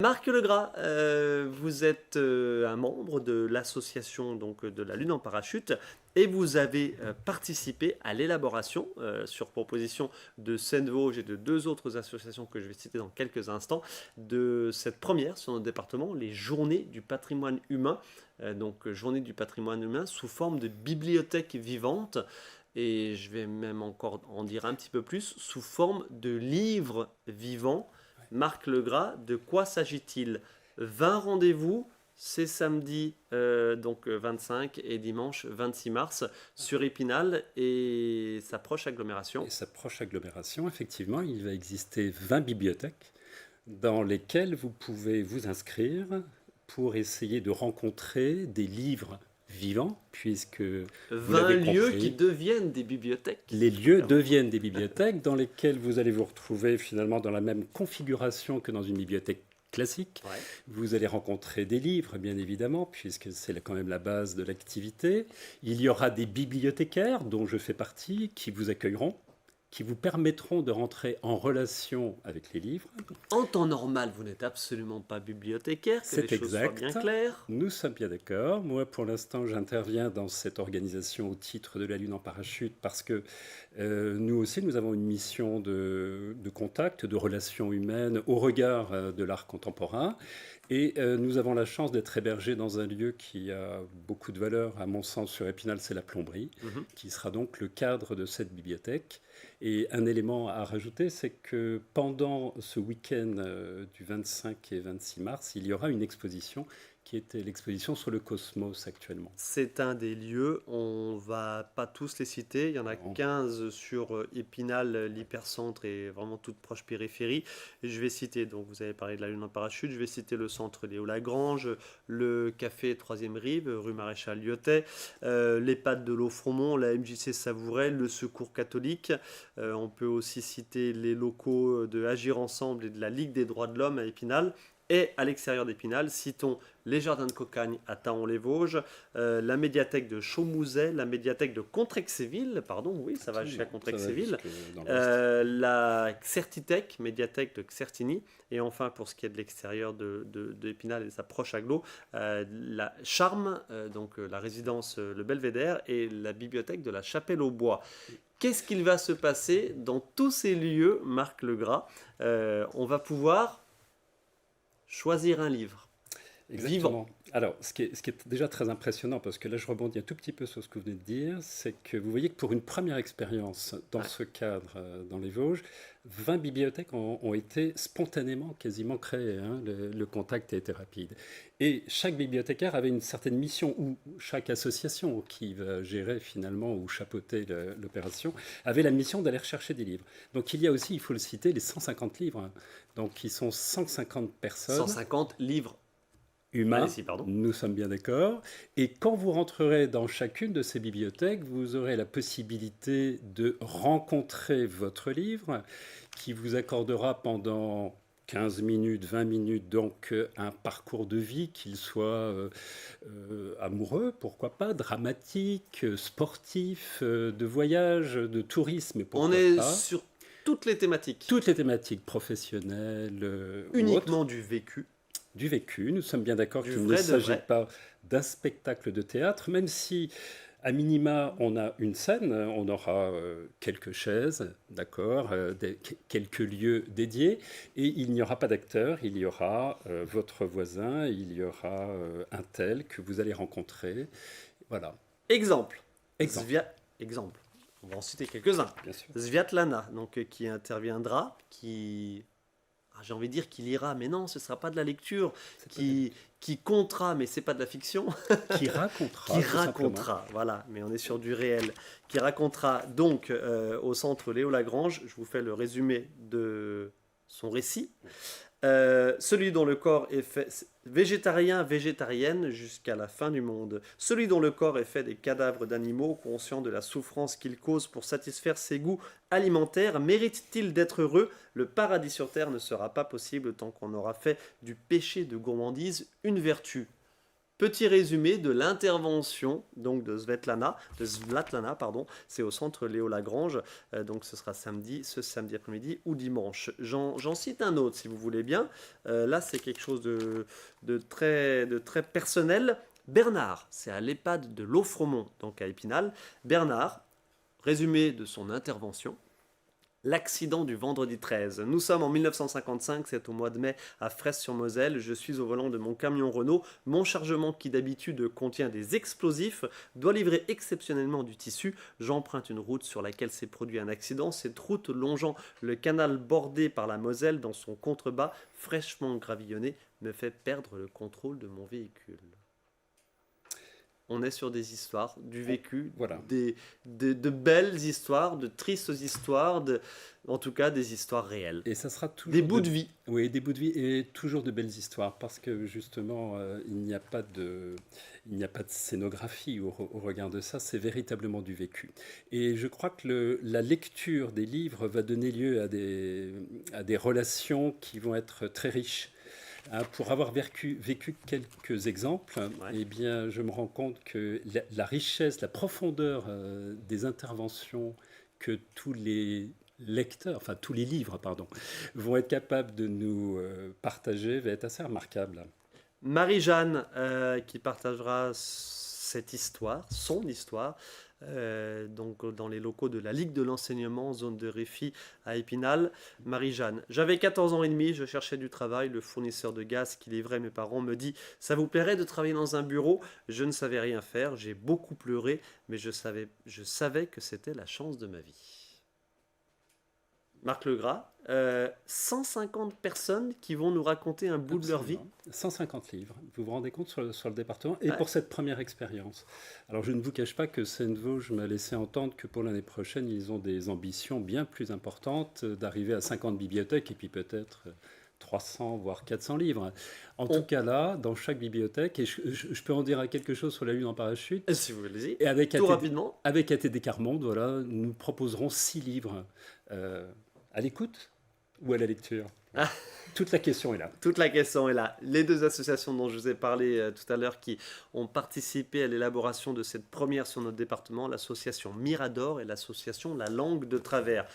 Marc Legras, vous êtes un membre de l'association donc de la Lune en parachute et vous avez participé à l'élaboration, sur proposition de Seine-Vosges et de deux autres associations que je vais citer dans quelques instants, de cette première sur notre département, les Journées du patrimoine humain. Donc Journée du patrimoine humain sous forme de bibliothèque vivante. Et je vais même encore en dire un petit peu plus, sous forme de livres vivants. Marc Legras, de quoi s'agit-il? 20 rendez-vous, c'est samedi 25 et dimanche 26 mars sur Épinal et sa proche agglomération. Et sa proche agglomération, effectivement, il va exister 20 bibliothèques dans lesquelles vous pouvez vous inscrire pour essayer de rencontrer des livres vivants, puisque vous 20 l'avez lieux compris, qui deviennent des bibliothèques. les lieux deviennent des bibliothèques dans lesquelles vous allez vous retrouver finalement dans la même configuration que dans une bibliothèque classique. Ouais. Vous allez rencontrer des livres, bien évidemment, puisque c'est quand même la base de l'activité. Il y aura des bibliothécaires, dont je fais partie, qui vous accueilleront, qui vous permettront de rentrer en relation avec les livres. En temps normal, vous n'êtes absolument pas bibliothécaire, que C'est les choses soient exact. bien claires. Nous sommes bien d'accord. Moi, pour l'instant, j'interviens dans cette organisation au titre de la Lune en parachute parce que nous aussi, nous avons une mission de contact, de relations humaines au regard de l'art contemporain. Et nous avons la chance d'être hébergés dans un lieu qui a beaucoup de valeur, à mon sens, sur Épinal, c'est la Plomberie, qui sera donc le cadre de cette bibliothèque. Et un élément à rajouter, c'est que pendant ce week-end du 25 et 26 mars, il y aura une exposition qui était l'exposition sur le cosmos actuellement. C'est un des lieux, on va pas tous les citer, il y en a 15 sur Épinal, l'hypercentre et vraiment toute proche périphérie. Et je vais citer, donc vous avez parlé de la Lune en parachute, je vais citer le centre Léo Lagrange, le café 3e Rive, rue Maréchal Lyotet, l'EHPAD de l'Offremont, la MJC Savouret, le Secours catholique. On peut aussi citer les locaux de Agir Ensemble et de la Ligue des droits de l'homme à Épinal. Et à l'extérieur d'Épinal, citons les Jardins de Cocagne à Taon-les-Vosges, la médiathèque de Chaumouzet, la médiathèque de Contrexéville, pardon, oui, ça va jusqu'à Contrexéville, la Xertitech, médiathèque de Xertigny, et enfin, pour ce qui est de l'extérieur d'Épinal et de sa proche agglo, la Charme, donc la résidence Le Belvédère, et la bibliothèque de la Chapelle-aux-Bois. Qu'est-ce qu'il va se passer dans tous ces lieux, Marc Legras? On va pouvoir choisir un livre. Exactement. Vivant. Alors, ce qui est déjà très impressionnant, parce que là je rebondis un tout petit peu sur ce que vous venez de dire, c'est que vous voyez que pour une première expérience dans ce cadre, dans les Vosges, 20 bibliothèques ont été spontanément quasiment créées. Hein. Le contact a été rapide. Et chaque bibliothécaire avait une certaine mission, ou chaque association qui va gérer finalement ou chapeauter l'opération, avait la mission d'aller rechercher des livres. Donc il y a aussi, il faut le citer, les 150 livres. Hein. Donc qui sont 150 personnes. 150 livres humain, ici, nous sommes bien d'accord. Et quand vous rentrerez dans chacune de ces bibliothèques, vous aurez la possibilité de rencontrer votre livre qui vous accordera pendant 15 minutes, 20 minutes, donc un parcours de vie, qu'il soit amoureux, pourquoi pas, dramatique, sportif, de voyage, de tourisme, pourquoi pas. On est pas. sur toutes les thématiques. Toutes les thématiques professionnelles. Uniquement du vécu. Du vécu. Nous sommes bien d'accord qu'il ne s'agit pas d'un spectacle de théâtre, même si, à minima, on a une scène, on aura quelques chaises, d'accord, quelques lieux dédiés, et il n'y aura pas d'acteur, il y aura votre voisin, il y aura un tel que vous allez rencontrer. Voilà. Exemple. Exemple. On va en citer quelques-uns. Bien sûr. Sviatlana, donc, qui interviendra, j'ai envie de dire qu'il ira, mais non, ce ne sera pas de la lecture, qui comptera, mais c'est pas de la fiction. Qui racontera. Qui racontera, voilà, mais on est sur du réel. Qui racontera donc au centre Léo Lagrange, je vous fais le résumé de son récit. Celui dont le corps est fait végétarienne jusqu'à la fin du monde. Celui dont le corps est fait des cadavres d'animaux, conscient de la souffrance qu'il cause pour satisfaire ses goûts alimentaires, mérite-t-il d'être heureux? Le paradis sur terre ne sera pas possible tant qu'on aura fait du péché de gourmandise une vertu. Petit résumé de l'intervention donc de Svatlana, pardon, c'est au centre Léo Lagrange, donc ce sera ce samedi après-midi ou dimanche. J'en cite un autre si vous voulez bien. Là c'est quelque chose de très personnel. Bernard, c'est à l'EHPAD de Lofremont, donc à Épinal. Bernard, résumé de son intervention. L'accident du vendredi 13. Nous sommes en 1955, c'est au mois de mai à Fraisse-sur-Moselle. Je suis au volant de mon camion Renault. Mon chargement, qui d'habitude contient des explosifs, doit livrer exceptionnellement du tissu. J'emprunte une route sur laquelle s'est produit un accident. Cette route longeant le canal bordé par la Moselle dans son contrebas fraîchement gravillonné me fait perdre le contrôle de mon véhicule. On est sur des histoires, du vécu, Voilà. de belles histoires, de tristes histoires, en tout cas des histoires réelles. Et ça sera toujours des bouts de vie. Oui, des bouts de vie et toujours de belles histoires parce que justement, il n'y a pas de scénographie au regard de ça, c'est véritablement du vécu. Et je crois que la lecture des livres va donner lieu à des relations qui vont être très riches. Pour avoir vécu quelques exemples, Ouais. eh bien, je me rends compte que la richesse, la profondeur des interventions que tous les lecteurs, enfin tous les livres, pardon, vont être capables de nous partager va être assez remarquable. Marie-Jeanne qui partagera cette histoire, son histoire, donc dans les locaux de la Ligue de l'enseignement, zone de Réfi à Épinal. Marie-Jeanne, j'avais 14 ans et demi, je cherchais du travail, le fournisseur de gaz qui livrait mes parents me dit « Ça vous plairait de travailler dans un bureau ?» Je ne savais rien faire, j'ai beaucoup pleuré, mais je savais que c'était la chance de ma vie. Marc Legras, 150 personnes qui vont nous raconter un bout de leur vie. 150 livres, vous vous rendez compte sur le département et Ouais. pour cette première expérience. Alors je ne vous cache pas que Seine-Vosges m'a laissé entendre que pour l'année prochaine, ils ont des ambitions bien plus importantes d'arriver à 50 bibliothèques et puis peut-être 300 voire 400 livres. En tout cas là, dans chaque bibliothèque, et je peux en dire quelque chose sur la Lune en parachute. Si vous voulez, Et avec tout rapidement. Avec ATD Carmonde, voilà, nous proposerons 6 livres à l'écoute ou à la lecture. Toute la question est là. Toute la question est là. Les deux associations dont je vous ai parlé tout à l'heure qui ont participé à l'élaboration de cette première sur notre département, l'association Mirador et l'association La Langue de Travers.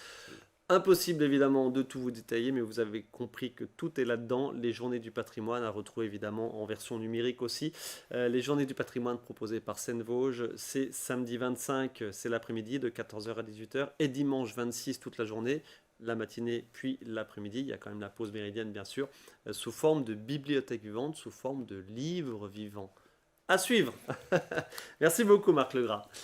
Impossible évidemment de tout vous détailler, mais vous avez compris que tout est là-dedans. Les journées du patrimoine à retrouver évidemment en version numérique aussi. Les journées du patrimoine proposées par Seine-Vosges, c'est samedi 25, c'est l'après-midi de 14h à 18h et dimanche 26 toute la journée, la matinée puis l'après-midi. Il y a quand même la pause méridienne bien sûr, sous forme de bibliothèque vivante, sous forme de livres vivants. À suivre. Merci beaucoup Marc Legras.